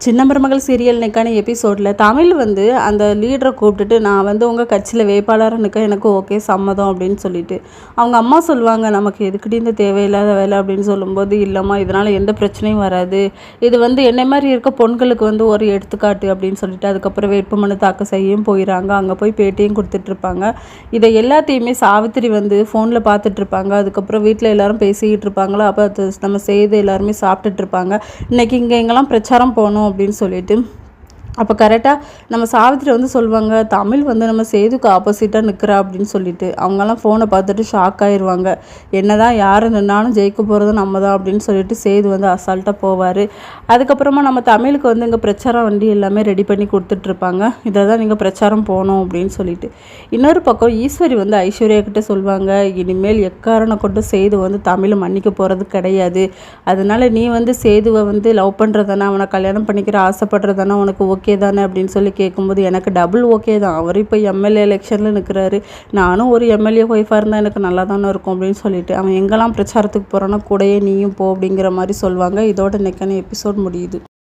சின்ன மருமகள் சீரியல் இன்னைக்கான எபிசோடில் தமிழ் வந்து அந்த லீடரை கூப்பிட்டுட்டு நான் வந்து உங்கள் கட்சியில் வேட்பாளராக நிற்க எனக்கு ஓகே சம்மதம் அப்படின்னு சொல்லிட்டு அவங்க அம்மா சொல்லுவாங்க, நமக்கு எதுக்கிட்ட இந்த தேவையில்லாத வேலை அப்படின்னு சொல்லும்போது, இல்லைம்மா இதனால் எந்த பிரச்சனையும் வராது, இது வந்து என்ன மாதிரி இருக்க பொண்களுக்கு வந்து ஒரு எடுத்துக்காட்டு அப்படின்னு சொல்லிட்டு அதுக்கப்புறம் வேட்புமனு தாக்கல் செய்யவும் போயிடறாங்க. அங்கே போய் பேட்டியும் கொடுத்துட்ருப்பாங்க. இதை எல்லாத்தையுமே சாவித்திரி வந்து ஃபோனில் பார்த்துட்ருப்பாங்க. அதுக்கப்புறம் வீட்டில் எல்லாரும் பேசிக்கிட்டு இருப்பாங்களோ, அப்போ அது நம்ம செய்து எல்லாருமே சாப்பிட்டுட்ருப்பாங்க. இன்றைக்கி எங்கெல்லாம் பிரச்சாரம் போகணும் அப்படின்னு சொல்லிட்டு அப்போ கரெக்டாக நம்ம சாவித்திரி வந்து சொல்லுவாங்க, தமிழ் வந்து நம்ம சேதுக்கு ஆப்போசிட்டாக நிற்கிறா அப்படின்னு சொல்லிட்டு அவங்கெல்லாம் ஃபோனை பார்த்துட்டு ஷாக் ஆயிடுவாங்க. என்ன தான் யார் நின்னாலும் ஜெயிக்க போகிறது நம்ம தான் அப்படின்னு சொல்லிட்டு சேது வந்து அசால்ட்டாக போவார். அதுக்கப்புறமா நம்ம தமிழுக்கு வந்து இங்கே பிரச்சாரம் வண்டி எல்லாமே ரெடி பண்ணி கொடுத்துட்ருப்பாங்க. இதை தான் நீங்கள் பிரச்சாரம் போகணும் அப்படின்னு சொல்லிட்டு. இன்னொரு பக்கம் ஈஸ்வரி வந்து ஐஸ்வர்யா கிட்டே சொல்லுவாங்க, இனிமேல் எக்காரணம் கொண்டு சேது வந்து தமிழை மன்னிக்க போகிறது கிடையாது. அதனால் நீ வந்து சேதுவை வந்து லவ் பண்ணுறதானே, அவனை கல்யாணம் பண்ணிக்கிற ஆசைப்படுறதானே உனக்கு ஓகே தானே அப்படின்னு சொல்லி கேட்கும்போது, எனக்கு டபுள் ஓகே தான். அவர் இப்போ எம்எல்ஏ எலெக்ஷனில் நிற்கிறாரு, நானும் ஒரு எம்எல்ஏ ஒய்ஃபாக இருந்தால் எனக்கு நல்லா தானே இருக்கும் அப்படின்னு சொல்லிட்டு அவன் எங்கெல்லாம் பிரச்சாரத்துக்கு போகிறானோ கூடயே நீயும் போ அப்படிங்கிற மாதிரி சொல்லுவாங்க. இதோட இன்னைக்கான எபிசோட் முடியுது.